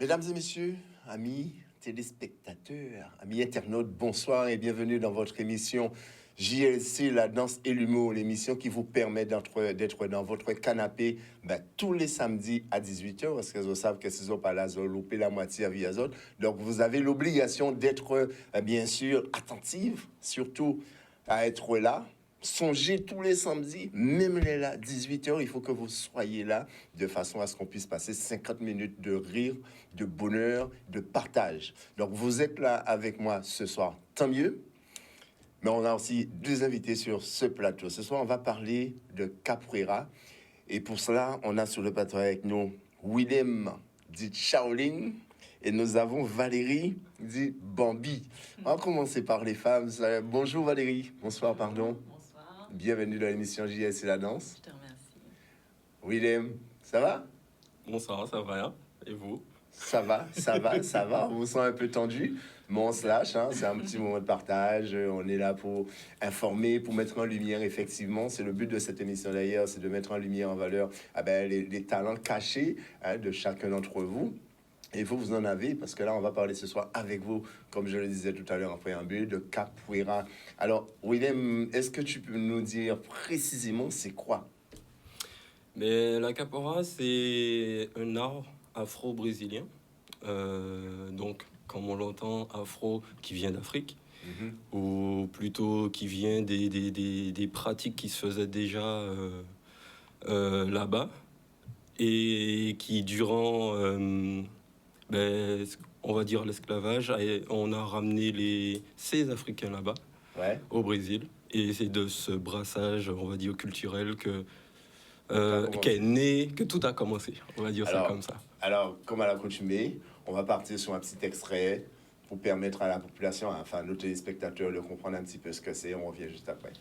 Mesdames et messieurs, amis téléspectateurs, amis internautes, bonsoir et bienvenue dans votre émission JLC, la danse et l'humour, l'émission qui vous permet d'être dans votre canapé tous les samedis à 18h, parce que vous savez que si vous pas là, vous loupez la moitié à via autres. Donc vous avez l'obligation d'être, bien sûr, attentive, surtout à être là. Songez tous les samedis, même les là, 18h, il faut que vous soyez là de façon à ce qu'on puisse passer 50 minutes de rire, de bonheur, de partage. Donc vous êtes là avec moi ce soir, tant mieux. Mais on a aussi deux invités sur ce plateau. Ce soir, on va parler de capoeira. Et pour cela, on a sur le plateau avec nous Willem dit Shaolin et nous avons Valérie dit Bambi. On va commencer par les femmes. Bonjour Valérie. Bonsoir, pardon. Bonsoir. Bienvenue dans l'émission JS et la danse. Je te remercie. Willem, ça va? Bonsoir, ça va, et vous? Ça va. On vous sent un peu tendu, mais on se lâche. C'est un petit moment de partage. On est là pour informer, pour mettre en lumière, effectivement. C'est le but de cette émission d'ailleurs, c'est de mettre en lumière, en valeur les talents cachés de chacun d'entre vous. Et vous en avez, parce que là, on va parler ce soir avec vous, comme je le disais tout à l'heure en préambule, de capoeira. Alors, Willem, est-ce que tu peux nous dire précisément c'est quoi? Mais la capoeira, c'est un art afro-brésilien. Donc, comme on l'entend, afro qui vient d'Afrique, ou plutôt qui vient des pratiques qui se faisaient déjà là-bas, et qui, durant, on va dire, l'esclavage, on a ramené ces Africains là-bas, au Brésil. Et c'est de ce brassage, on va dire, culturel qu'est né, que tout a commencé, on va dire ça comme ça. Alors, comme à l'accoutumée, on va partir sur un petit extrait pour permettre à la population, enfin à nos téléspectateurs, de comprendre un petit peu ce que c'est. On revient juste après.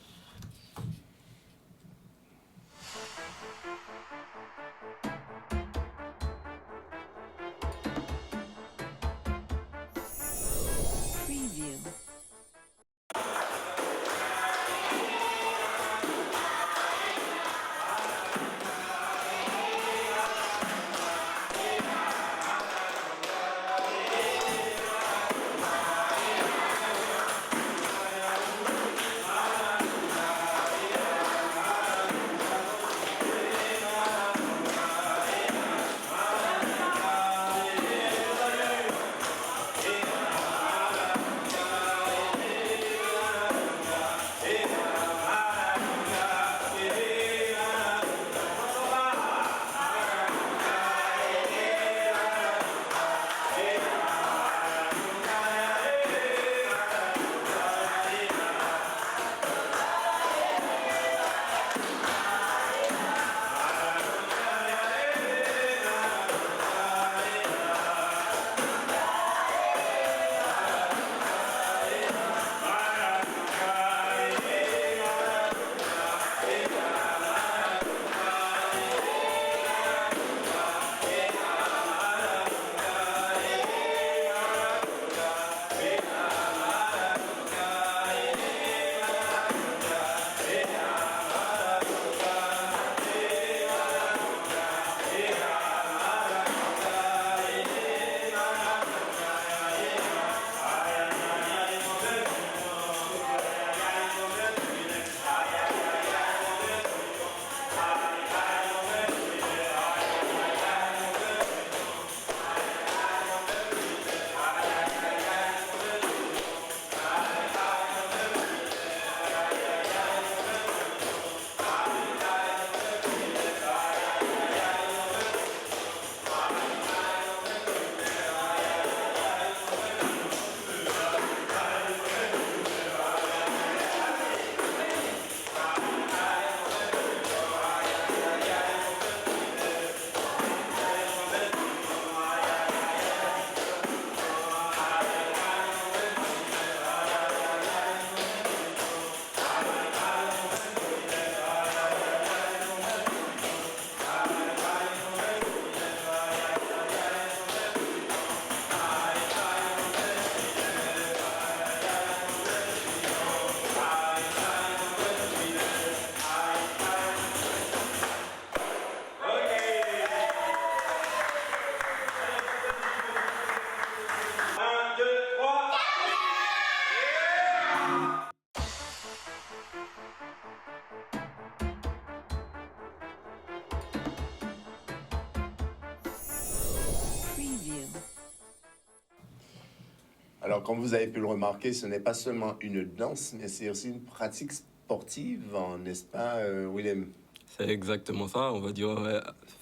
Alors, comme vous avez pu le remarquer, ce n'est pas seulement une danse, mais c'est aussi une pratique sportive, n'est-ce pas, Willem? C'est exactement ça, on va dire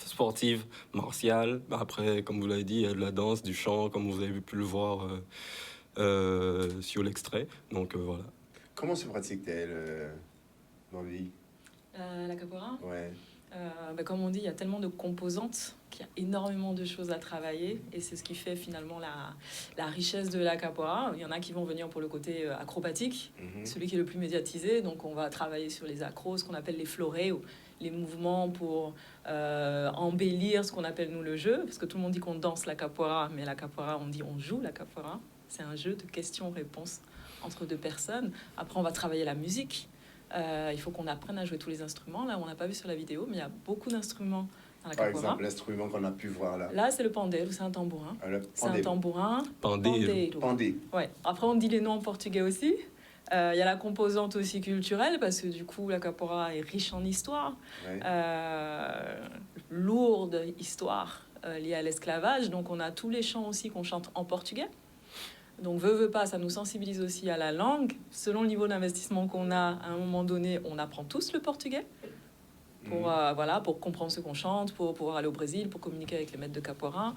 sportive, martiale. Après, comme vous l'avez dit, il y a de la danse, du chant, comme vous avez pu le voir sur l'extrait. Donc voilà. Comment se pratique-t-elle dans la vie? La capoeira, Ouais. comme on dit, il y a tellement de composantes qu'il y a énormément de choses à travailler et c'est ce qui fait finalement la richesse de la capoeira. Il y en a qui vont venir pour le côté acrobatique, celui qui est le plus médiatisé. Donc on va travailler sur les acros, ce qu'on appelle les floreos, les mouvements pour embellir ce qu'on appelle nous le jeu. Parce que tout le monde dit qu'on danse la capoeira, mais la capoeira, on dit on joue la capoeira. C'est un jeu de questions-réponses entre deux personnes. Après, on va travailler la musique. Il faut qu'on apprenne à jouer tous les instruments. Là, on n'a pas vu sur la vidéo, mais il y a beaucoup d'instruments dans la Par capoeira. exemple, l'instrument qu'on a pu voir là. Là, c'est le pandero, c'est un tambourin. C'est un tambourin. Pandeiro. Pandé. Ouais. Après, on dit les noms en portugais aussi. Il y a la composante aussi culturelle, parce que du coup, la capoeira est riche en histoire. Ouais. Lourde histoire liée à l'esclavage. Donc, on a tous les chants aussi qu'on chante en portugais. Donc, veut pas, ça nous sensibilise aussi à la langue. Selon le niveau d'investissement qu'on a, à un moment donné, on apprend tous le portugais pour, pour comprendre ce qu'on chante, pour pouvoir aller au Brésil, pour communiquer avec les maîtres de capoeira.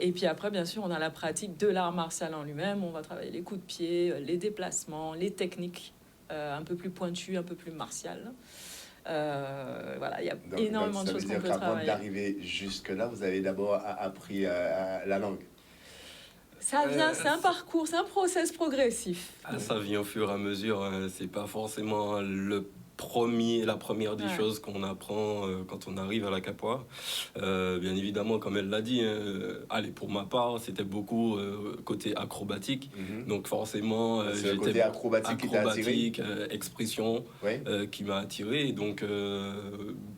Et puis après, bien sûr, on a la pratique de l'art martial en lui-même. On va travailler les coups de pied, les déplacements, les techniques un peu plus pointues, un peu plus martiales. Voilà, il y a énormément de choses qu'on peut travailler. Avant d'arriver jusque-là, vous avez d'abord appris la langue. Ça vient, c'est un parcours, c'est un process progressif. Ça vient au fur et à mesure. C'est pas forcément la première des choses qu'on apprend quand on arrive à la capoeira. Bien évidemment, comme elle l'a dit, allez, pour ma part, c'était beaucoup côté acrobatique. Donc forcément, c'est le côté acrobatique qui t'a attiré. Expression ouais. Qui m'a attiré. Donc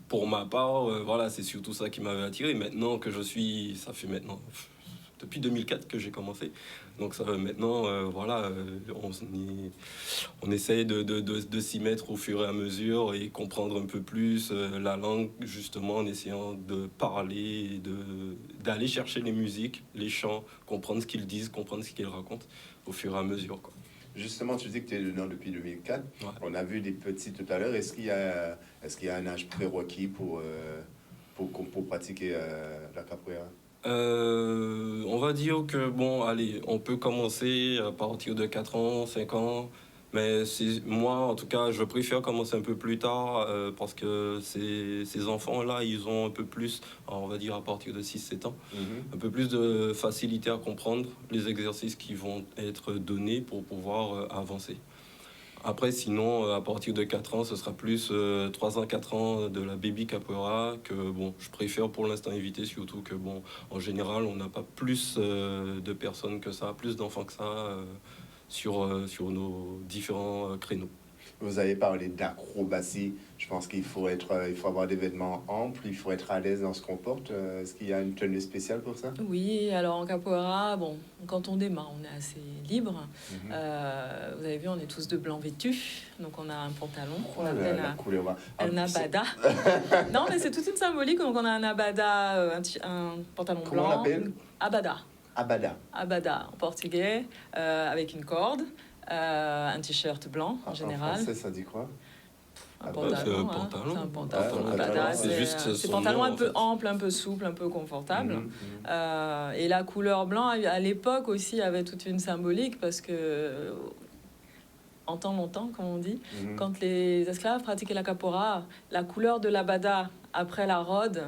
pour ma part, voilà, c'est surtout ça qui m'avait attiré. Maintenant que ça fait maintenant depuis 2004 que j'ai commencé. Donc ça, maintenant, on essaye de s'y mettre au fur et à mesure et comprendre un peu plus la langue, justement en essayant de parler, d'aller chercher les musiques, les chants, comprendre ce qu'ils disent, comprendre ce qu'ils racontent au fur et à mesure, quoi. Justement, tu dis que tu es dedans depuis 2004. Ouais. On a vu des petits tout à l'heure. Est-ce qu'il y a un âge prérequis pour pratiquer la capoeira? On va dire que, bon, allez, on peut commencer à partir de 4 ans, 5 ans, mais moi, en tout cas, je préfère commencer un peu plus tard parce que ces enfants-là, ils ont un peu plus, on va dire à partir de 6-7 ans, un peu plus de facilité à comprendre les exercices qui vont être donnés pour pouvoir avancer. Après, sinon, à partir de 4 ans, ce sera plus 3 ans, 4 ans de la baby capoeira que, bon, je préfère pour l'instant éviter, surtout que, bon, en général, on n'a pas plus de personnes que ça, plus d'enfants que ça sur nos différents créneaux. Vous avez parlé d'acrobatie. Je pense qu'il faut avoir des vêtements amples, il faut être à l'aise dans ce qu'on porte. Est-ce qu'il y a une tenue spéciale pour ça? Oui, alors en capoeira, bon, quand on démarre, on est assez libre. Vous avez vu, on est tous de blanc vêtus. Donc on a un pantalon qu'on appelle un abada. Non, mais c'est toute une symbolique. Donc on a un abada, un pantalon blanc. Comment on l'appelle? Abada. Abada. Abada en portugais, avec une corde. Un t-shirt blanc en général. En français, ça dit quoi? Un pantalon, pantalon. C'est un pantalon. Abada, c'est pantalon un peu ample, un peu souple, un peu confortable. Et la couleur blanc, à l'époque aussi, avait toute une symbolique parce que, en temps longtemps, comme on dit, quand les esclaves pratiquaient la capoeira, la couleur de l'abada après la rode,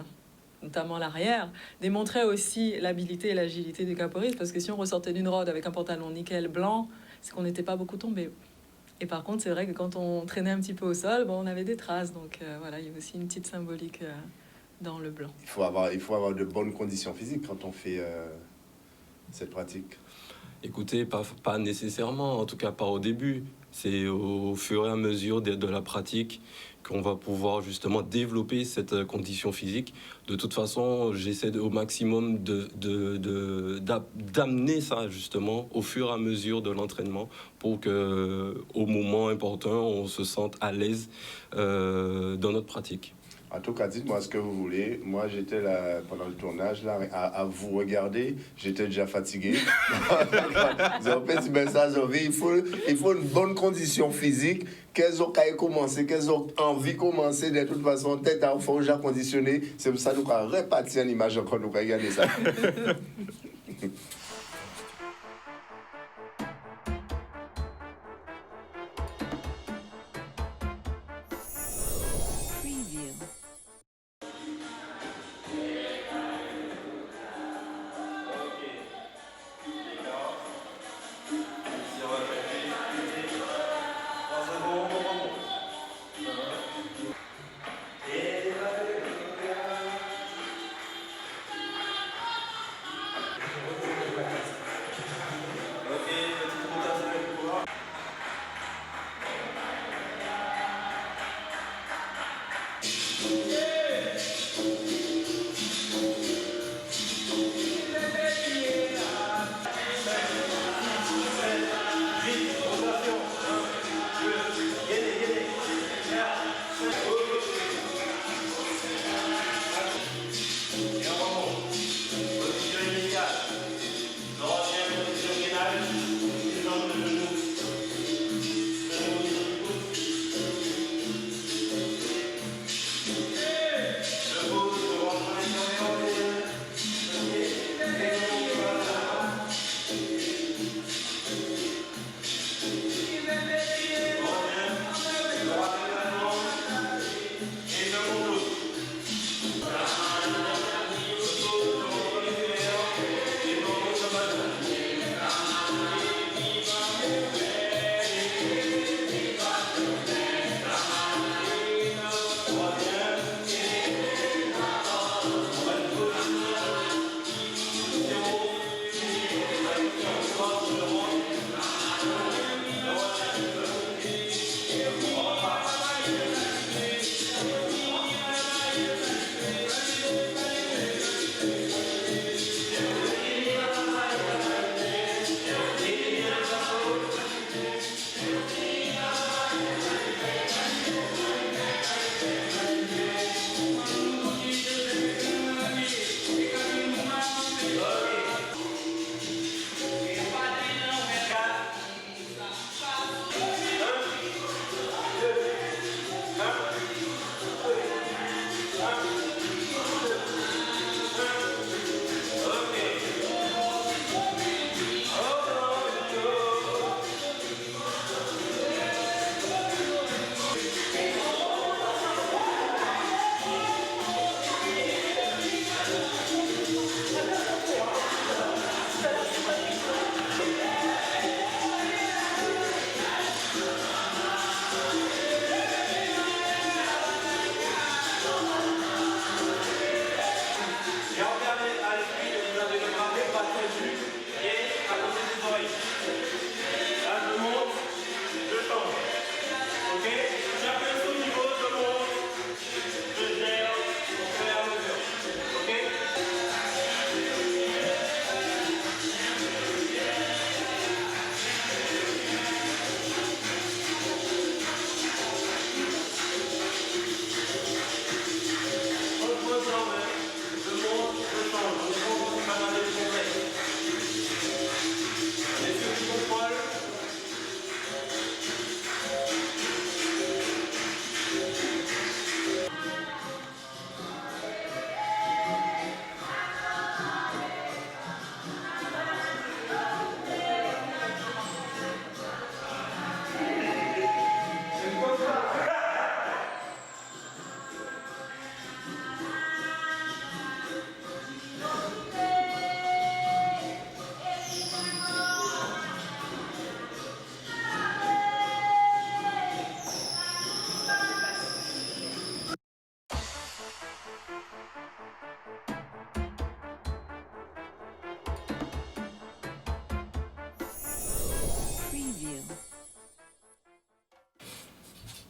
notamment l'arrière, démontrait aussi l'habilité et l'agilité du capoeiriste parce que si on ressortait d'une rode avec un pantalon nickel blanc, c'est qu'on n'était pas beaucoup tombé. Et par contre, c'est vrai que quand on traînait un petit peu au sol, bon, on avait des traces. Donc voilà, il y a aussi une petite symbolique dans le blanc. Il faut avoir de bonnes conditions physiques quand on fait cette pratique. Écoutez, pas nécessairement, en tout cas pas au début. C'est au fur et à mesure de la pratique qu'on va pouvoir justement développer cette condition physique. De toute façon, j'essaie au maximum d'amener ça justement au fur et à mesure de l'entraînement pour qu'au moment important, on se sente à l'aise dans notre pratique. En tout cas, dites-moi ce que vous voulez. Moi, j'étais là pendant le tournage, là, à vous regarder. J'étais déjà fatigué. Vous avez un petit message, il faut une bonne condition physique. Qu'elles ont commencé, qu'elles ont envie de commencer. De toute façon, tête à fond, déjà conditionné. C'est pour ça que nous avons réparti une image encore, nous avons regardé ça.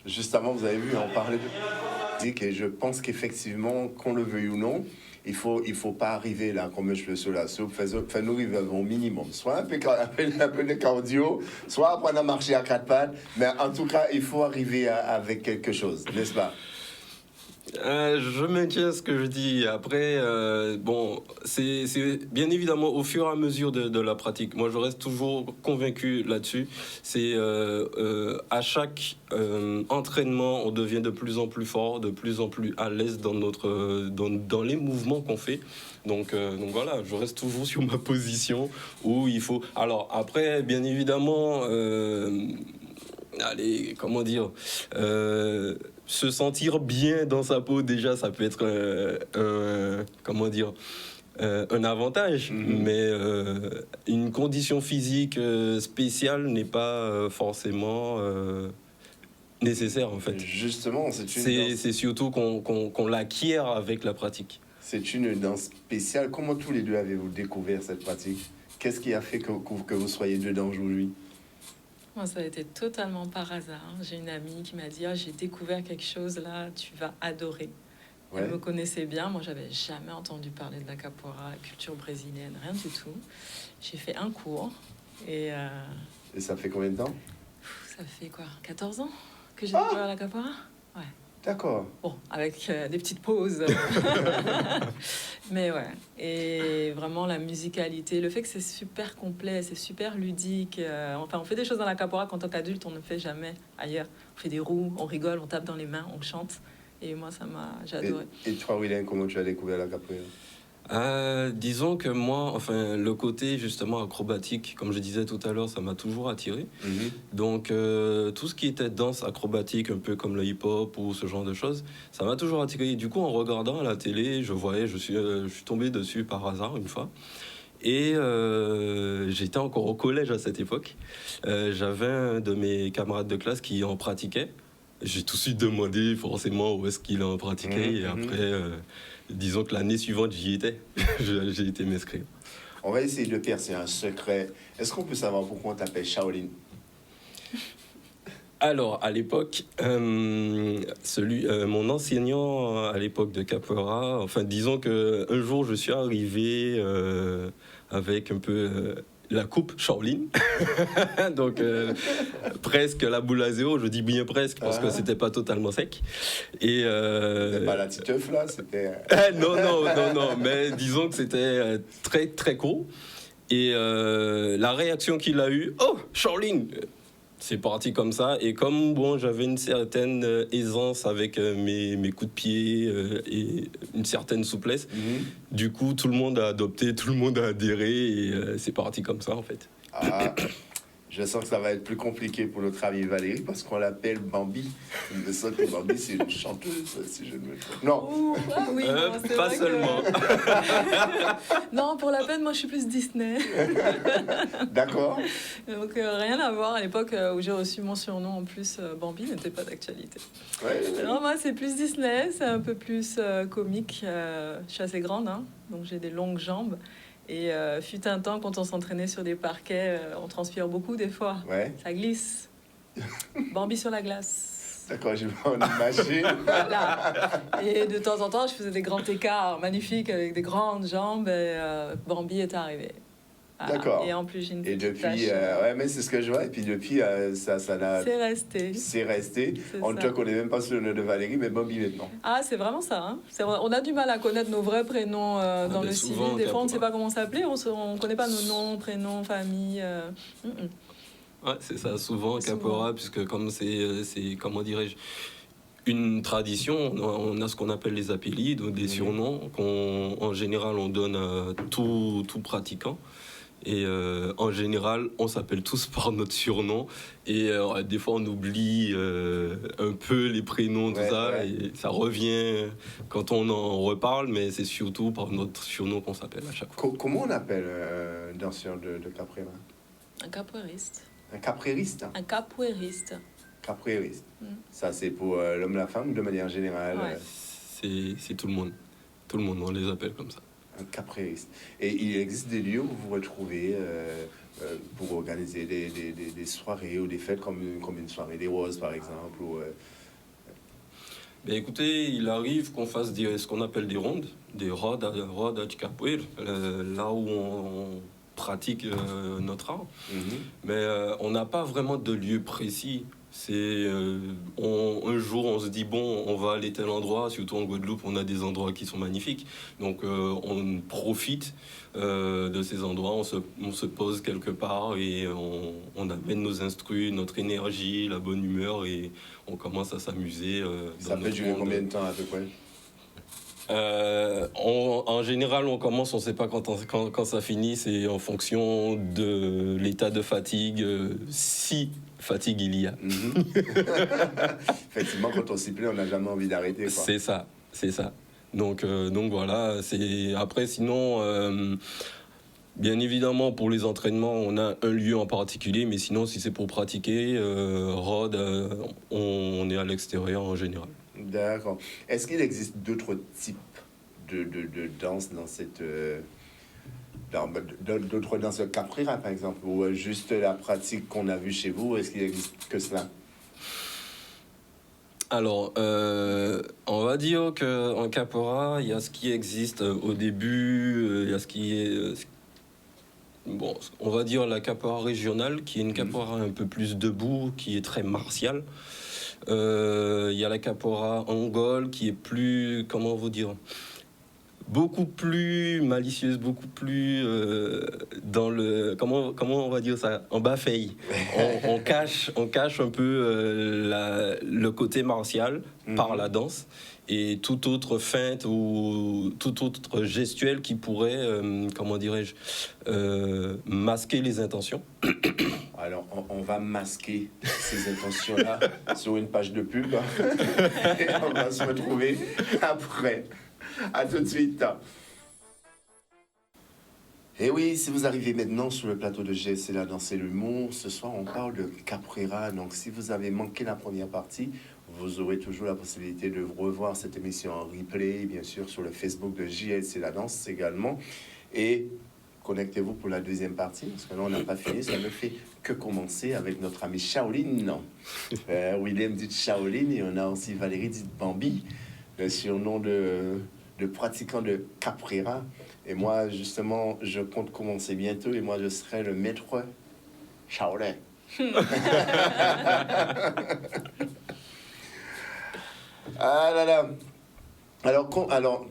Juste avant, vous avez vu, on parlait de musique et je pense qu'effectivement, qu'on le veuille ou non, il faut pas arriver là comme un cheveu sur la soupe. Fais-nous arriver au minimum. Soit un peu de cardio, soit apprendre à marcher à quatre pattes. Mais en tout cas, il faut arriver avec quelque chose, n'est-ce pas? Je maintiens ce que je dis. Après, bon, c'est bien évidemment au fur et à mesure de la pratique. Moi, je reste toujours convaincu là-dessus. C'est à chaque entraînement, on devient de plus en plus fort, de plus en plus à l'aise dans les mouvements qu'on fait. Donc voilà, je reste toujours sur ma position où il faut. Alors après, bien évidemment, allez, comment dire, se sentir bien dans sa peau, déjà, ça peut être comment dire, un avantage, mais une condition physique spéciale n'est pas forcément nécessaire, en fait. Justement, c'est surtout qu'on l'acquiert avec la pratique. C'est une danse spéciale. Comment tous les deux avez-vous découvert cette pratique? Qu'est-ce qui a fait que vous soyez dedans aujourd'hui? Moi, ça a été totalement par hasard. J'ai une amie qui m'a dit j'ai découvert quelque chose là, tu vas adorer. Ouais. Elle me connaissait bien. Moi, j'avais jamais entendu parler de la capoeira, la culture brésilienne, rien du tout. J'ai fait un cours. Et ça fait combien de temps? Ça fait quoi, 14 ans que j'ai découvert la capoeira? Ouais. D'accord. Bon, avec des petites pauses. Mais ouais. Et vraiment, la musicalité, le fait que c'est super complet, c'est super ludique. Enfin, on fait des choses dans la capoeira qu'en tant qu'adulte, on ne fait jamais ailleurs. On fait des roues, on rigole, on tape dans les mains, on chante. Et moi, j'ai adoré. Et toi, William, comment tu as découvert la capoeira? Disons que moi, enfin, le côté justement acrobatique, comme je disais tout à l'heure, ça m'a toujours attiré. Donc, tout ce qui était danse acrobatique, un peu comme le hip-hop ou ce genre de choses, ça m'a toujours attiré. Et du coup, en regardant à la télé, je suis tombé dessus par hasard une fois. Et j'étais encore au collège à cette époque. J'avais un de mes camarades de classe qui en pratiquait. J'ai tout de suite demandé forcément où est-ce qu'il en pratiquait. Et après, disons que l'année suivante, j'y étais. J'ai été m'inscrire. On va essayer de percer un secret. Est-ce qu'on peut savoir pourquoi on t'appelle Shaolin? Alors, à l'époque, mon enseignant à l'époque de capoeira, enfin, disons qu'un jour, je suis arrivé avec un peu la coupe Shaolin. Donc, presque la boule à zéro. Je dis bien presque parce que c'était pas totalement sec. Et c'était pas la titeuf, là? C'était... non. Mais disons que c'était très, très court. Et la réaction qu'il a eue, oh, Shaolin! C'est parti comme ça. Et comme bon, j'avais une certaine aisance avec mes coups de pied et une certaine souplesse, du coup, tout le monde a adopté, tout le monde a adhéré et c'est parti comme ça, en fait. Je sens que ça va être plus compliqué pour notre amie Valérie parce qu'on l'appelle Bambi. Je sens que Bambi, c'est une chanteuse, si je ne me trompe. Non. Oui, non, pas seulement. Non, pour la peine, moi, je suis plus Disney. D'accord. Donc, rien à voir. À l'époque où j'ai reçu mon surnom, en plus, Bambi n'était pas d'actualité. Ouais. Alors, moi, c'est plus Disney. C'est un peu plus comique. Je suis assez grande, hein, donc j'ai des longues jambes. Et fut un temps, quand on s'entraînait sur des parquets, on transpire beaucoup des fois. Ouais. Ça glisse. Bambi sur la glace. D'accord, j'ai pas imaginer. Voilà. Et de temps en temps, je faisais des grands écarts magnifiques avec des grandes jambes. Et Bambi est arrivé. Voilà. D'accord. Et en plus, j'ai une et petite depuis, tache. ouais, mais c'est ce que je vois. Et puis depuis, ça n'a... C'est resté. C'est resté. On ne te connaît même pas sous le nom de Valérie, mais Bambi maintenant. Ah, c'est vraiment ça. Hein. On a du mal à connaître nos vrais prénoms dans le civil. Des fois, on ne sait pas comment s'appeler. On ne connaît pas nos noms, prénoms, famille. Ouais, c'est ça. Souvent, capoeira, puisque comme c'est comment dirais-je, une tradition, on a ce qu'on appelle les appellis, donc des surnoms qu'en général, on donne à tout pratiquant. Et en général, on s'appelle tous par notre surnom. Et des fois, on oublie un peu les prénoms, tout ça. Ouais. Et ça revient quand on en reparle, mais c'est surtout par notre surnom qu'on s'appelle à chaque fois. Comment on appelle un danseur de capoeira? Un capoeiriste. Un capoeiriste? Un capoeiriste. Capoeiriste. Ça, c'est pour l'homme et la femme, de manière générale? Ouais. C'est tout le monde. Tout le monde, on les appelle comme ça. Un capoeiriste. Et il existe des lieux où vous vous retrouvez pour organiser des soirées ou des fêtes comme une soirée des Roses, par exemple ou, Ben écoutez, il arrive qu'on fasse ce qu'on appelle des rondes. des rodes de capoeira, là où on pratique notre art. Mais on n'a pas vraiment de lieu précis. C'est un jour on se dit bon, on va aller tel endroit, surtout en Guadeloupe on a des endroits qui sont magnifiques, donc on profite de ces endroits, on se pose quelque part et on amène nos instrus, notre énergie, la bonne humeur et on commence à s'amuser. Ça peut durer combien de temps à peu près? En général, on commence, on ne sait pas quand ça finit, c'est en fonction de l'état de fatigue, si fatigue il y a. Effectivement, quand on s'y plaît, on n'a jamais envie d'arrêter. C'est ça. Donc voilà, après sinon, bien évidemment pour les entraînements, on a un lieu en particulier, mais sinon si c'est pour pratiquer, Rod, on est à l'extérieur en général. D'accord. Est-ce qu'il existe d'autres types de danse dans cette... d'autres danses de capoeira, par exemple, ou juste la pratique qu'on a vue chez vous, est-ce qu'il existe que cela? Alors, on va dire qu'en capoeira, il y a ce qui existe au début, il y a ce qui est... bon, on va dire la capoeira régionale, qui est une capoeira un peu plus debout, qui est très martiale. Il y a la capoeira angole qui est plus, comment vous dire, beaucoup plus malicieuse, beaucoup plus dans le, comment on va dire ça, en bas-faille. On cache un peu le côté martial par la danse et toute autre feinte ou toute autre gestuelle qui pourrait, comment dirais-je, masquer les intentions. Alors, on va masquer ces intentions-là sur une page de pub. Et on va se retrouver après. À tout de suite. Et oui, si vous arrivez maintenant sur le plateau de GLC La Danse et l'Humour, ce soir on parle de capoeira. Donc si vous avez manqué la première partie, vous aurez toujours la possibilité de revoir cette émission en replay, bien sûr sur le Facebook de JLC La Danse également. Et connectez-vous pour la deuxième partie, parce que là on n'a pas fini, ça ne fait que commencer avec notre ami Shaolin. William dit Shaolin et on a aussi Valérie dit Bambi, le surnom de pratiquant de capoeira. Et moi, justement, je compte commencer bientôt et moi, je serai le maître Shaolin. Ah là là. Alors,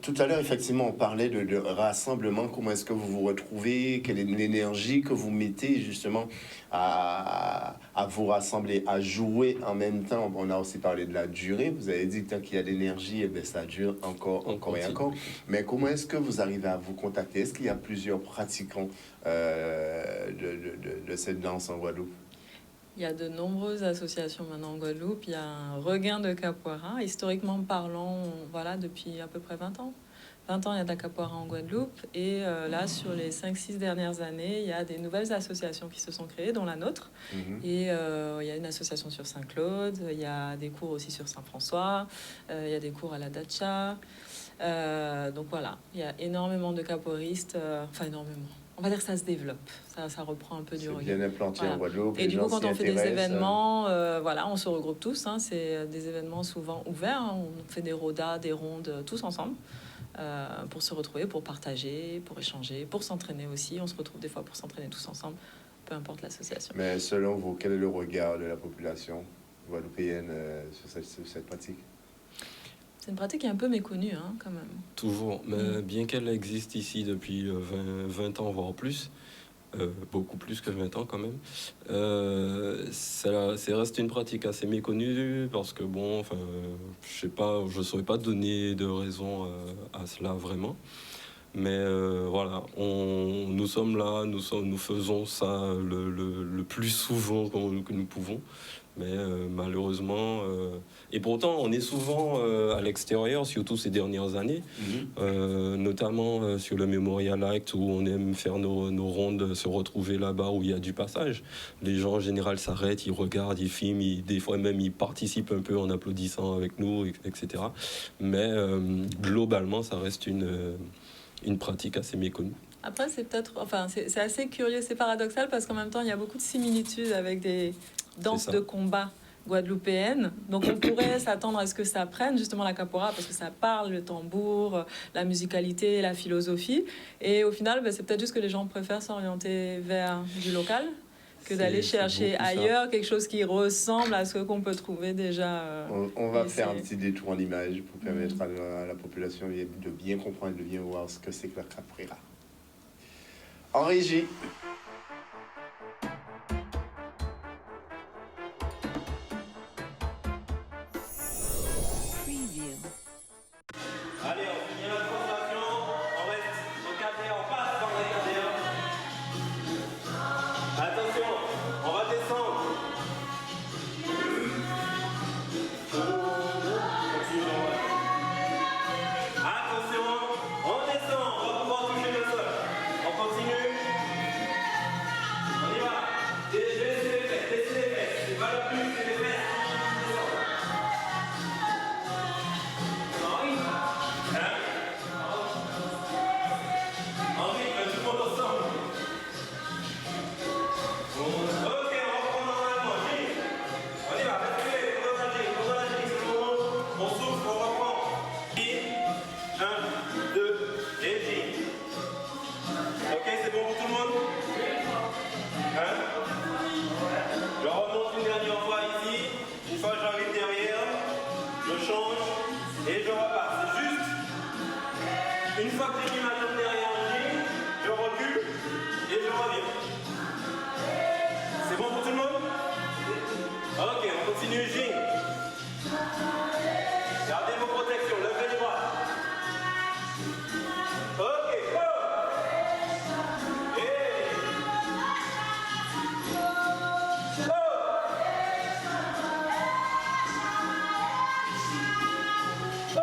tout à l'heure, effectivement, on parlait de rassemblement. Comment est-ce que vous vous retrouvez? Quelle est l'énergie que vous mettez, justement, à vous rassembler, à jouer en même temps? On a aussi parlé de la durée. Vous avez dit que tant qu'il y a de l'énergie, eh bien, ça dure encore et encore. Mais comment est-ce que vous arrivez à vous contacter? Est-ce qu'il y a plusieurs pratiquants de cette danse en Guadeloupe? Il y a de nombreuses associations maintenant en Guadeloupe. Il y a un regain de capoeira. Historiquement parlant, voilà, depuis à peu près 20 ans. 20 ans, il y a de la capoeira en Guadeloupe. Et là, sur les 5-6 dernières années, il y a des nouvelles associations qui se sont créées, dont la nôtre. Et il y a une association sur Saint-Claude. Il y a des cours aussi sur Saint-François. Il y a des cours à la Dacha. Donc voilà, il y a énormément de capoeiristes. Enfin, énormément. On va dire que ça se développe, ça reprend un peu du regard. C'est bien implanté en Guadeloupe. Et du coup, quand on fait des événements, voilà, on se regroupe tous. Hein, c'est des événements souvent ouverts. Hein, on fait des rodas, des rondes, tous ensemble, pour se retrouver, pour partager, pour échanger, pour s'entraîner aussi. On se retrouve des fois pour s'entraîner tous ensemble, peu importe l'association. Mais selon vous, quel est le regard de la population guadeloupéenne sur cette pratique? C'est une pratique qui est un peu méconnue, hein, quand même. Toujours, mais bien qu'elle existe ici depuis 20 ans, voire plus, beaucoup plus que 20 ans quand même, c'est resté une pratique assez méconnue parce que bon, enfin, je sais pas, je saurais pas donner de raison à cela vraiment. Mais voilà, nous sommes là, nous faisons ça le plus souvent que nous pouvons. Mais malheureusement, et pourtant on est souvent à l'extérieur, surtout ces dernières années, notamment sur le Memorial Act où on aime faire nos rondes, se retrouver là-bas où il y a du passage. Les gens en général s'arrêtent, ils regardent, ils filment, des fois même ils participent un peu en applaudissant avec nous, etc. Mais globalement, ça reste une pratique assez méconnue. Après, c'est peut-être, enfin, c'est assez curieux, c'est paradoxal parce qu'en même temps, il y a beaucoup de similitudes avec des danses de combat guadeloupéenne. Donc on pourrait s'attendre à ce que ça prenne justement la capoeira parce que ça parle, le tambour, la musicalité, la philosophie. Et au final, c'est peut-être juste que les gens préfèrent s'orienter vers du local que d'aller chercher ailleurs quelque chose qui ressemble à ce qu'on peut trouver déjà. On va faire un petit détour en image pour permettre à la population de bien comprendre, de bien voir ce que c'est que la capoeira. En régie. Allez, on finit la concentration, on reste au cadre, on passe par le cadre. Attention, on va descendre. Attention, on descend, on va pouvoir toucher le sol. On continue. On y va. Laissez les fesses, c'est pas la pluie, c'est les fesses. Une fois que j'ai mis ma jambe derrière en ligne, je recule et je reviens. C'est bon pour tout le monde? Ok, on continue, Jing. Gardez vos protections, levez les bras. Ok, go! Et... Go! Go!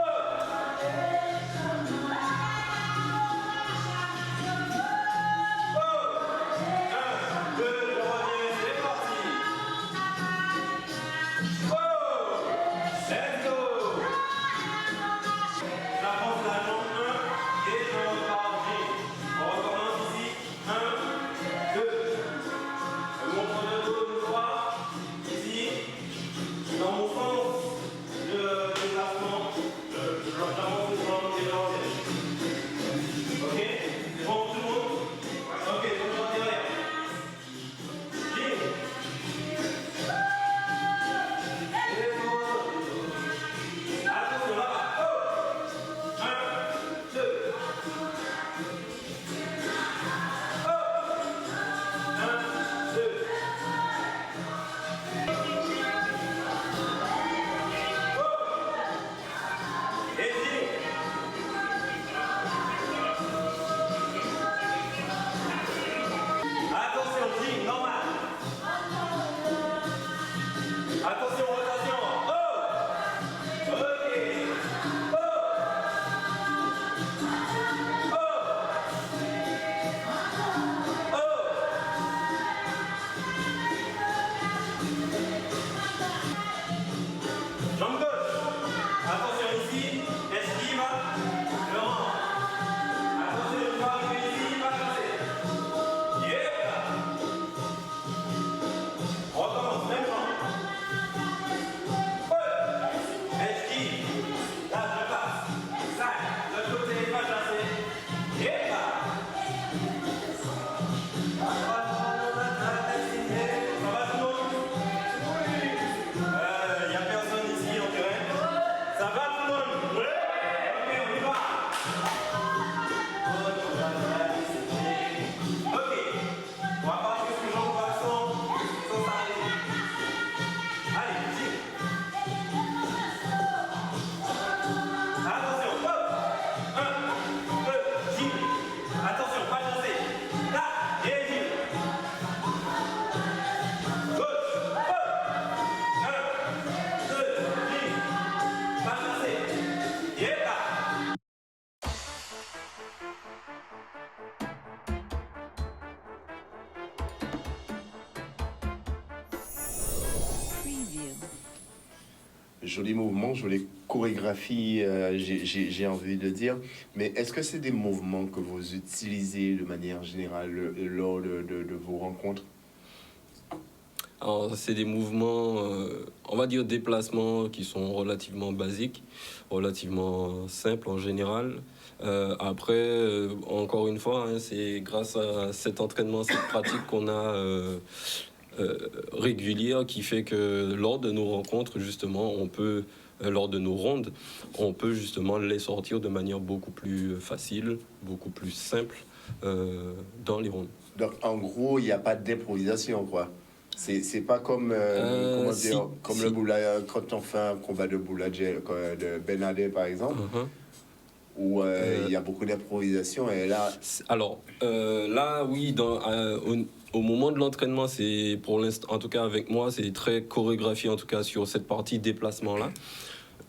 Joli mouvement, jolie chorégraphie, j'ai envie de dire. Mais est-ce que c'est des mouvements que vous utilisez de manière générale lors de vos rencontres? Alors, c'est des mouvements, on va dire déplacements qui sont relativement basiques, relativement simples en général. Après, encore une fois, hein, c'est grâce à cet entraînement, cette pratique qu'on a régulière qui fait que lors de nos rencontres, justement, lors de nos rondes, on peut justement les sortir de manière beaucoup plus facile, beaucoup plus simple dans les rondes. Donc, en gros, il n'y a pas d'improvisation, quoi. C'est pas comme, comment dire, comme le boula, quand on fait un combat de boulanger, de Benadé, par exemple, où il y a beaucoup d'improvisation. Et là... Alors, là, oui, au moment de l'entraînement, c'est pour l'instant, en tout cas avec moi, c'est très chorégraphié, en tout cas sur cette partie déplacement-là,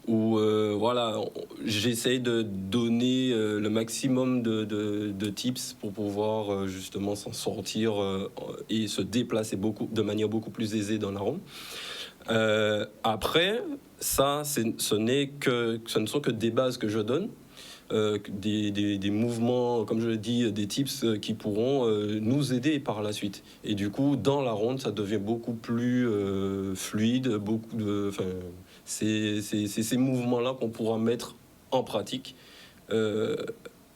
où voilà, j'essaye de donner le maximum de tips pour pouvoir justement s'en sortir et se déplacer de manière beaucoup plus aisée dans la ronde. Après, ça, ce ne sont que des bases que je donne. Des mouvements, comme je l'ai dit, des tips qui pourront nous aider par la suite. Et du coup, dans la ronde, ça devient beaucoup plus fluide, c'est ces mouvements-là qu'on pourra mettre en pratique,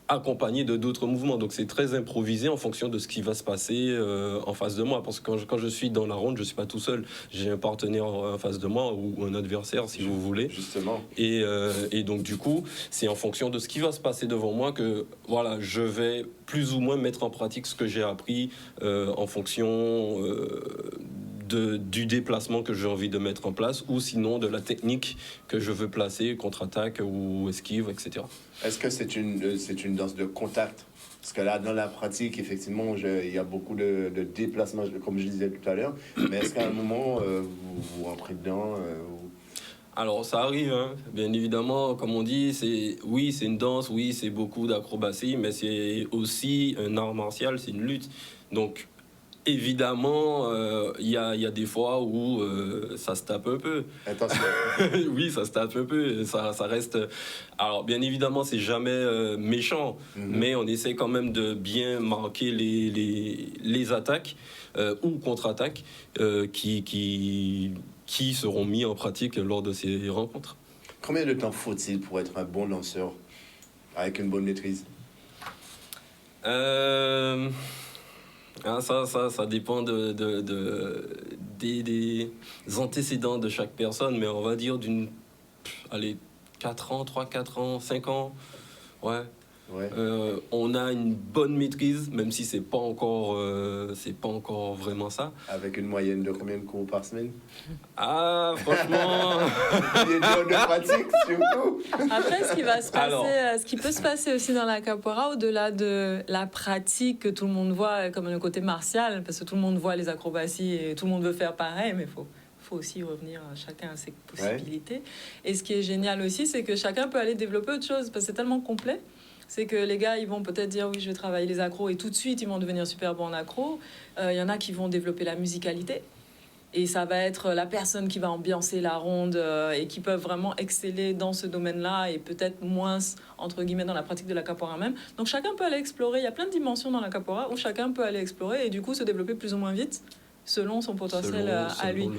accompagnés de d'autres mouvements. Donc c'est très improvisé en fonction de ce qui va se passer en face de moi. Parce que quand je suis dans la ronde, je ne suis pas tout seul. J'ai un partenaire en face de moi ou un adversaire, si vous voulez. Justement. Et donc du coup, c'est en fonction de ce qui va se passer devant moi que voilà, je vais plus ou moins mettre en pratique ce que j'ai appris en fonction du déplacement que j'ai envie de mettre en place ou sinon de la technique que je veux placer, contre-attaque ou esquive, etc. Est-ce que c'est une danse de contact? Parce que là, dans la pratique, effectivement, il y a beaucoup de déplacements, comme je disais tout à l'heure. Mais est-ce qu'à un moment, vous rentrez dedans Alors, ça arrive, hein. Bien évidemment, comme on dit, c'est une danse, oui, c'est beaucoup d'acrobatie, mais c'est aussi un art martial, c'est une lutte. Donc, évidemment, il y a des fois où ça se tape un peu. Attention. Oui, ça se tape un peu. Ça reste. Alors, bien évidemment, c'est jamais méchant, mais on essaie quand même de bien marquer les attaques ou contre-attaques qui seront mis en pratique lors de ces rencontres. Combien de temps faut-il pour être un bon danseur avec une bonne maîtrise? Ça dépend des antécédents de chaque personne, mais on va dire 4 ans, 3, 4 ans, 5 ans, ouais. On a une bonne maîtrise, même si c'est pas encore vraiment ça. Avec une moyenne de combien de cours par semaine? Ah, franchement... Des heures de pratique, surtout. Après, ce qui peut se passer aussi dans la capoeira, au-delà de la pratique que tout le monde voit comme le côté martial, parce que tout le monde voit les acrobaties et tout le monde veut faire pareil, mais faut aussi revenir, chacun à ses possibilités. Ouais. Et ce qui est génial aussi, c'est que chacun peut aller développer autre chose, parce que c'est tellement complet. C'est que les gars, ils vont peut-être dire oui, je vais travailler les accros et tout de suite, ils vont devenir super bons en accro. Il y en a qui vont développer la musicalité. Et ça va être la personne qui va ambiancer la ronde et qui peuvent vraiment exceller dans ce domaine-là et peut-être moins, entre guillemets, dans la pratique de la capoeira même. Donc chacun peut aller explorer. Il y a plein de dimensions dans la capoeira où chacun peut aller explorer et du coup se développer plus ou moins vite selon son potentiel à lui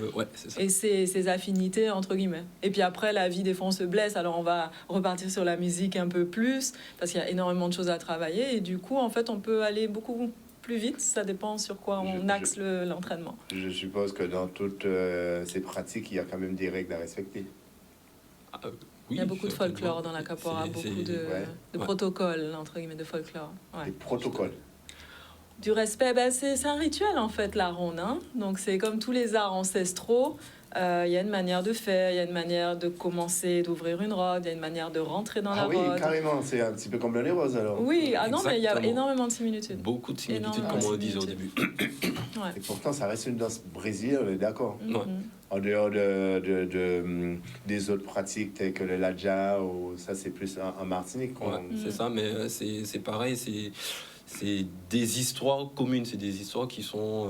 et ses affinités, entre guillemets. Et puis après, la vie, des fois, on se blesse, alors on va repartir sur la musique un peu plus, parce qu'il y a énormément de choses à travailler, et du coup, en fait, on peut aller beaucoup plus vite, ça dépend sur quoi on axe l'entraînement. Je suppose que dans toutes ces pratiques, il y a quand même des règles à respecter. Oui, il y a beaucoup de folklore dans la capoeira, beaucoup de protocoles, entre guillemets, de folklore. Ouais. Des protocoles. Du respect, c'est un rituel en fait, la ronde. Hein. Donc c'est comme tous les arts ancestraux. Il y a une manière de faire, il y a une manière de commencer, d'ouvrir une rode, il y a une manière de rentrer dans la rode. Ah oui, carrément, c'est un petit peu comme les roses alors. Oui, non, mais il y a énormément de similitudes. Beaucoup de similitudes, comme on le disait au début. Ouais. Et pourtant, ça reste une danse brésilienne, d'accord. En dehors des autres pratiques telles que le ladja, ou ça c'est plus en Martinique. C'est ça, mais c'est pareil, c'est des histoires communes, c'est des histoires qui sont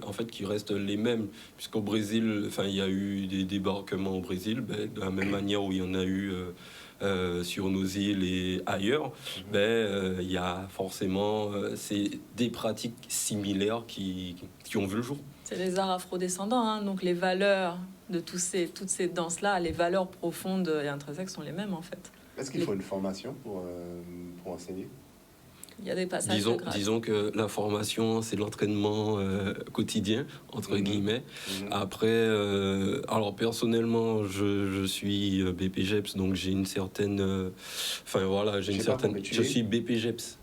en fait qui restent les mêmes, puisqu'au Brésil, il y a eu des débarquements au Brésil, de la même manière où il y en a eu sur nos îles et ailleurs, il y a forcément c'est des pratiques similaires qui ont vu le jour. C'est les arts afrodescendants, hein, donc les valeurs de toutes ces danses-là, les valeurs profondes et intrinsèques sont les mêmes en fait. Est-ce qu'il faut une formation pour enseigner? Il y a des passages disons que la formation, c'est l'entraînement quotidien, entre guillemets. Après, alors personnellement, je suis BPGEPS, donc j'ai une certaine... Enfin voilà, j'ai une certaine... Je suis BPGEPS.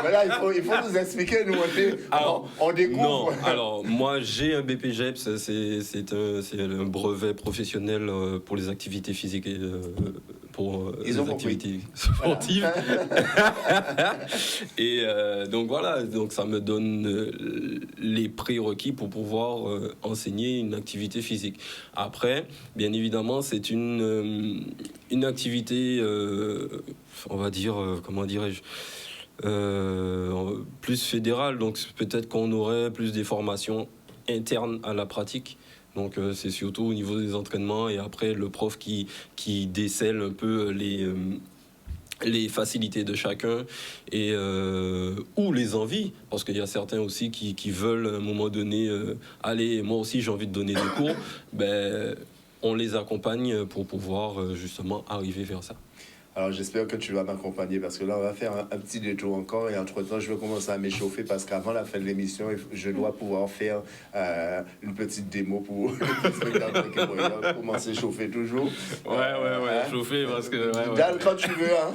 Voilà, il faut nous expliquer, nous, on découvre. Non, alors moi j'ai un BPGEPS, c'est un brevet professionnel pour les activités physiques et pour les activités sportives. Et donc voilà, donc ça me donne les prérequis pour pouvoir enseigner une activité physique. Après, bien évidemment, c'est une activité, on va dire, comment dirais-je, plus fédérale. Donc peut-être qu'on aurait plus des formations internes à la pratique. Donc c'est surtout au niveau des entraînements et après le prof qui décèle un peu les facilités de chacun et ou les envies, parce qu'il y a certains aussi qui veulent à un moment donné allez, moi aussi j'ai envie de donner des cours, ben on les accompagne pour pouvoir justement arriver vers ça. Alors j'espère que tu vas m'accompagner parce que là on va faire un petit détour encore et entre-temps je vais commencer à m'échauffer parce qu'avant la fin de l'émission je dois pouvoir faire une petite démo pour les spectateurs qui regardent, comment s'échauffer toujours. Ouais, chauffer parce que... Dalle quand tu veux, hein.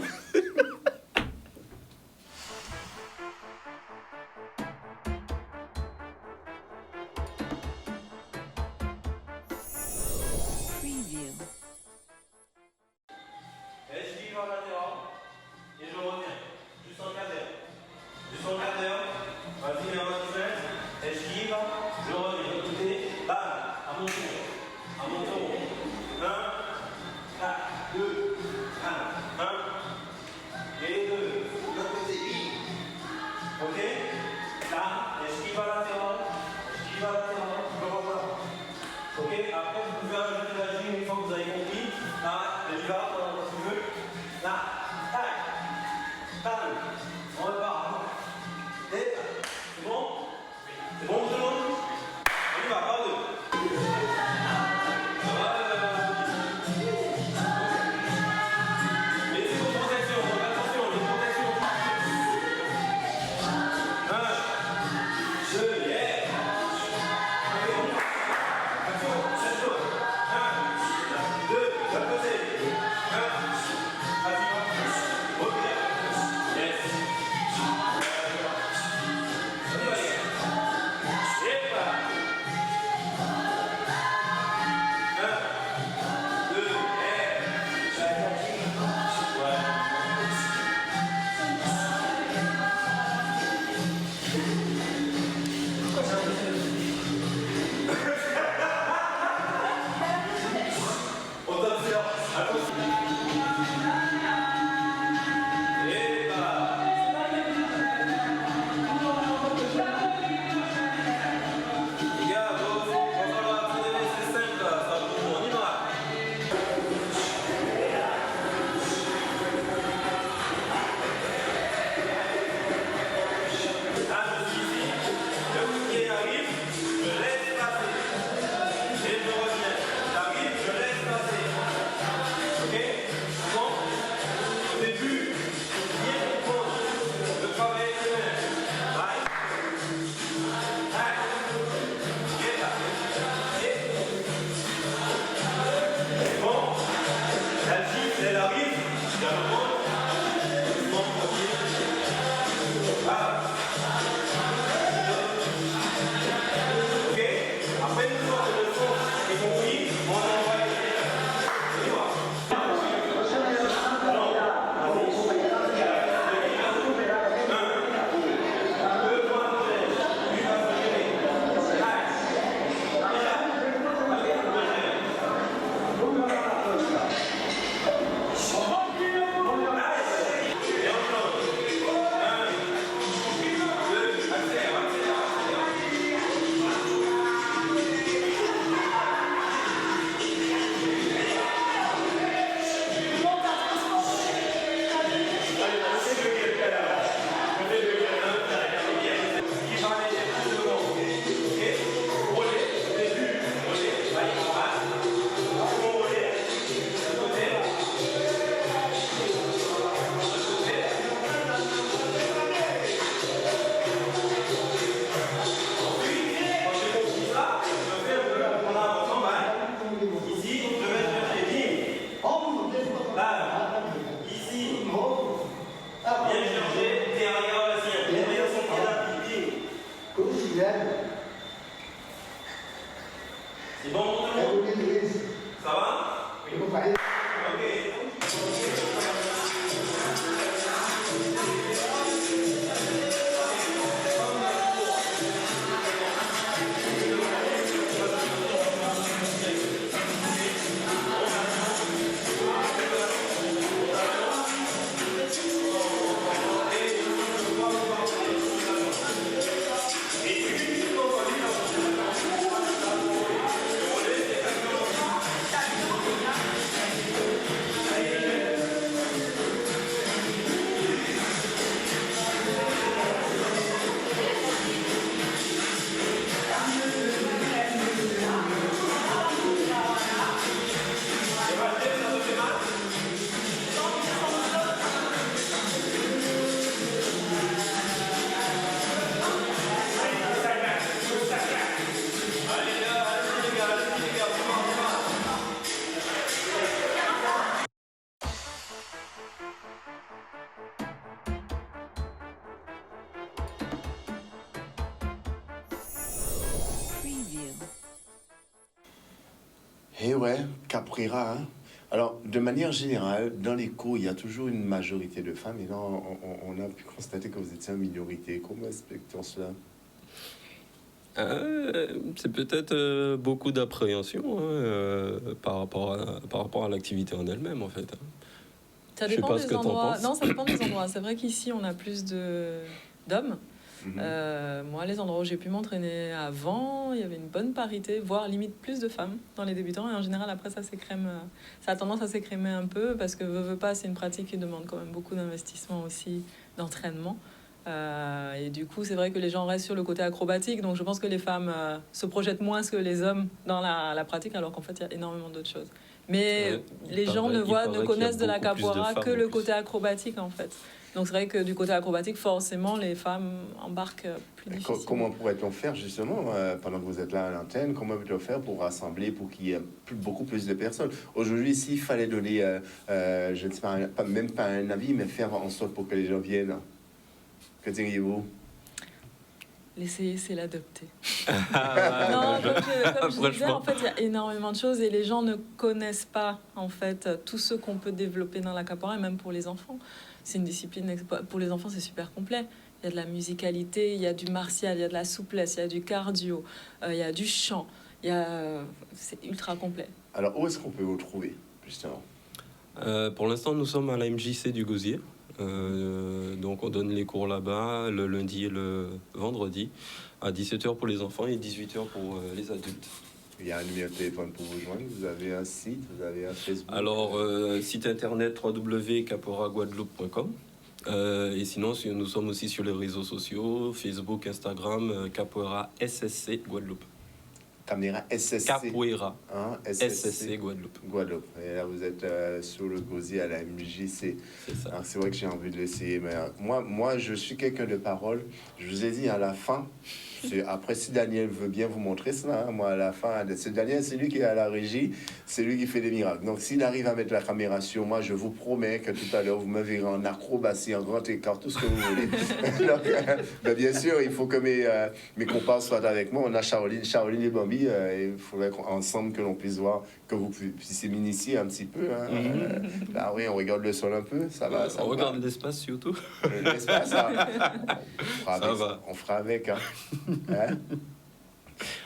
Eh ouais, capoeira. Hein. Alors, de manière générale, dans les cours, il y a toujours une majorité de femmes. Et là, on a pu constater que vous étiez en minorité. Comment explique-t-on cela? C'est peut-être beaucoup d'appréhension par rapport à l'activité en elle-même, en fait. Ça dépend des endroits. Non, ça dépend des endroits. C'est vrai qu'ici, on a plus d'hommes. Moi, les endroits où j'ai pu m'entraîner avant, il y avait une bonne parité, voire limite plus de femmes dans les débutants. Et en général, après, ça s'écrème. Ça a tendance à s'écrémer un peu parce que veut pas, c'est une pratique qui demande quand même beaucoup d'investissement aussi, d'entraînement. Et du coup, c'est vrai que les gens restent sur le côté acrobatique. Donc, je pense que les femmes se projettent moins que les hommes dans la pratique, alors qu'en fait, il y a énormément d'autres choses. Mais les gens ne connaissent de la capoeira que le côté acrobatique, en fait. Donc c'est vrai que du côté acrobatique, forcément, les femmes embarquent plus difficilement. Comment pourrait-on faire justement, pendant que vous êtes là à l'antenne, comment pourrait-on faire pour rassembler, pour qu'il y ait beaucoup plus de personnes? Aujourd'hui, s'il fallait donner, je ne sais pas, même pas un avis, mais faire en sorte pour que les gens viennent, que diriez-vous? L'essayer, c'est l'adopter. Non, comme je disais, en fait, il y a énormément de choses et les gens ne connaissent pas, en fait, tout ce qu'on peut développer dans la capoeira, et même pour les enfants. C'est une discipline, pour les enfants, c'est super complet. Il y a de la musicalité, il y a du martial, il y a de la souplesse, il y a du cardio, il y a du chant. C'est ultra complet. Alors, où est-ce qu'on peut vous trouver, justement? Pour l'instant, nous sommes à la MJC du Gosier. Donc on donne les cours là-bas le lundi et le vendredi à 17h pour les enfants et 18h pour les adultes. Il y a un numéro de téléphone pour vous joindre, vous avez un site, vous avez un Facebook? Alors, site internet www.capoeiraguadeloupe.com et sinon, nous sommes aussi sur les réseaux sociaux, Facebook, Instagram, Capoeira SSC Guadeloupe. Caméra SSC. Capoeira. Hein, SSC Guadeloupe. Guadeloupe. Et là, vous êtes sur le Gosier à la MJC. C'est ça. C'est vrai que j'ai envie de l'essayer. Mais moi, je suis quelqu'un de parole. Je vous ai dit à la fin, après, si Daniel veut bien vous montrer cela, moi, à la fin, Daniel, c'est lui qui est à la régie, c'est lui qui fait des miracles. Donc, s'il arrive à mettre la caméra sur moi, je vous promets que tout à l'heure, vous me verrez en acrobatie, en grand écart, tout ce que vous voulez. Donc, ben, bien sûr, il faut que mes comparses soient avec moi. On a Caroline et Bambi. Il faudrait ensemble que l'on puisse voir, que vous puissiez m'initier un petit peu. Hein. Là, oui, on regarde le sol un peu. Ça va. On regarde l'espace surtout. L'espace, ça va. On fera avec. Hein. Hein?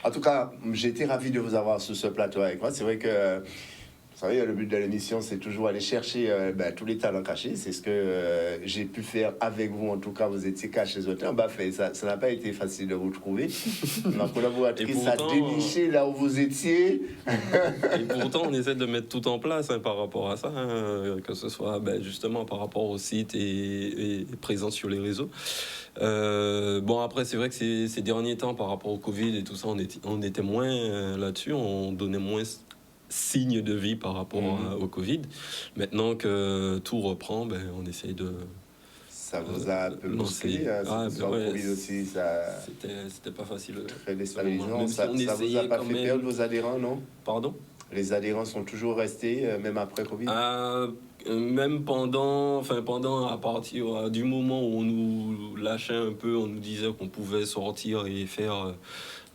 En tout cas, j'ai été ravi de vous avoir sur ce plateau avec moi. C'est vrai que, vous savez, le but de l'émission, c'est toujours aller chercher tous les talents cachés. C'est ce que j'ai pu faire avec vous. En tout cas, vous étiez cachés au temps. Ça n'a pas été facile de vous trouver. Ma collaboratrice a déniché là où vous étiez. Et pourtant, on essaie de mettre tout en place par rapport à ça, que ce soit justement par rapport au site et présence sur les réseaux. Bon, après, c'est vrai que ces derniers temps, par rapport au Covid et tout ça, on était moins là-dessus, on donnait moins signe de vie par rapport au Covid. Maintenant que tout reprend, on essaye de... Ça vous a un peu bousculé, Covid aussi, ça... C'était pas facile. Très déstabilisant. Ça vous a pas fait perdre vos adhérents, non? Pardon? Les adhérents sont toujours restés, même après Covid? Même à partir du moment où on nous lâchait un peu, on nous disait qu'on pouvait sortir et faire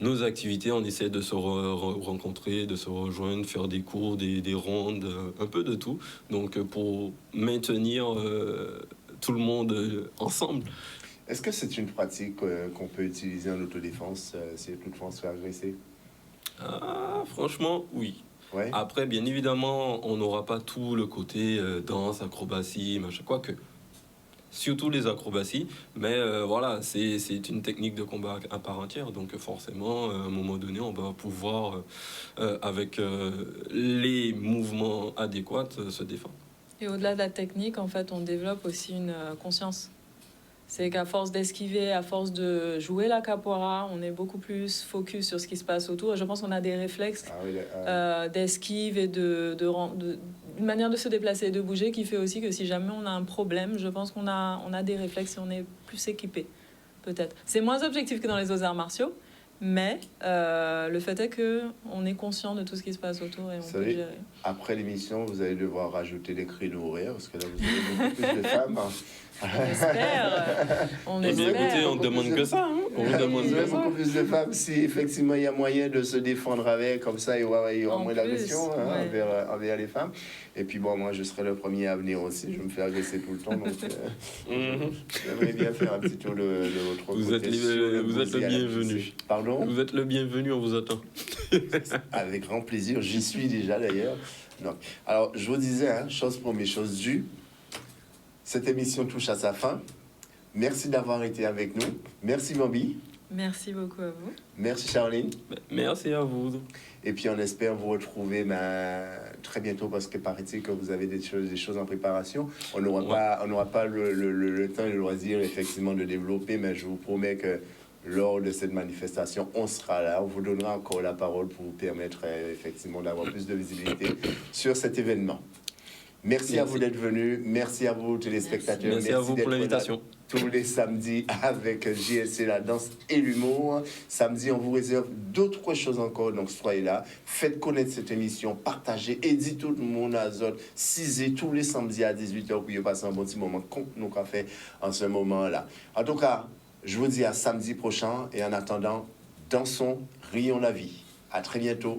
nos activités, on essaie de se rencontrer, de se rejoindre, faire des cours, des rondes, un peu de tout. Donc, pour maintenir tout le monde ensemble. Est-ce que c'est une pratique qu'on peut utiliser en autodéfense si toutefois on se fait agresser? Franchement, oui. Ouais. Après, bien évidemment, on n'aura pas tout le côté danse, acrobatie, machin, quoique. Surtout les acrobaties, mais voilà, c'est une technique de combat à part entière, donc forcément, à un moment donné, on va pouvoir, avec les mouvements adéquats, se défendre. Et au-delà de la technique, en fait, on développe aussi une conscience. C'est qu'à force d'esquiver, à force de jouer la capoeira, on est beaucoup plus focus sur ce qui se passe autour. Et je pense qu'on a des réflexes d'esquive et une manière de se déplacer et de bouger qui fait aussi que si jamais on a un problème, je pense qu'on a des réflexes et on est plus équipé, peut-être. C'est moins objectif que dans les autres arts martiaux, mais le fait est qu'on est conscient de tout ce qui se passe autour et on peut gérer. Après l'émission, vous allez devoir rajouter des créneaux horaires parce que là, vous avez beaucoup plus de femmes. On espère. Eh bien, écoutez, on ne demande que ça. On demande il y a beaucoup plus de femmes. Si effectivement il y a moyen de se défendre avec, comme ça, il y aura moins d'agression envers les femmes. Et puis bon, moi, je serai le premier à venir aussi. Je me fais agresser tout le temps. Donc, j'aimerais bien faire un petit tour de votre côté. Vous êtes le bienvenu. Pardon? Vous êtes le bienvenu, on vous attend. Avec grand plaisir. J'y suis déjà, d'ailleurs. Donc, alors, je vous disais, chose première, chose due. Cette émission touche à sa fin. Merci d'avoir été avec nous. Merci, Bambi. Merci beaucoup à vous. Merci, Charline. Merci à vous. Et puis, on espère vous retrouver très bientôt parce que paraît-il que vous avez des choses en préparation. On n'aura pas le temps et le loisir, effectivement, de développer, mais je vous promets que lors de cette manifestation, on sera là. On vous donnera encore la parole pour vous permettre, effectivement, d'avoir plus de visibilité sur cet événement. Merci à vous d'être venus. Merci à vous, téléspectateurs. Merci à vous pour l'invitation. Tous les samedis avec JLC, la danse et l'humour. Samedi, on vous réserve d'autres choses encore. Donc, soyez là. Faites connaître cette émission. Partagez. Et dites tout le monde à Zot. 6 tous les samedis à 18h pour passer un bon petit moment comme nous avons fait en ce moment-là. En tout cas, je vous dis à samedi prochain. Et en attendant, dansons, rions la vie. À très bientôt.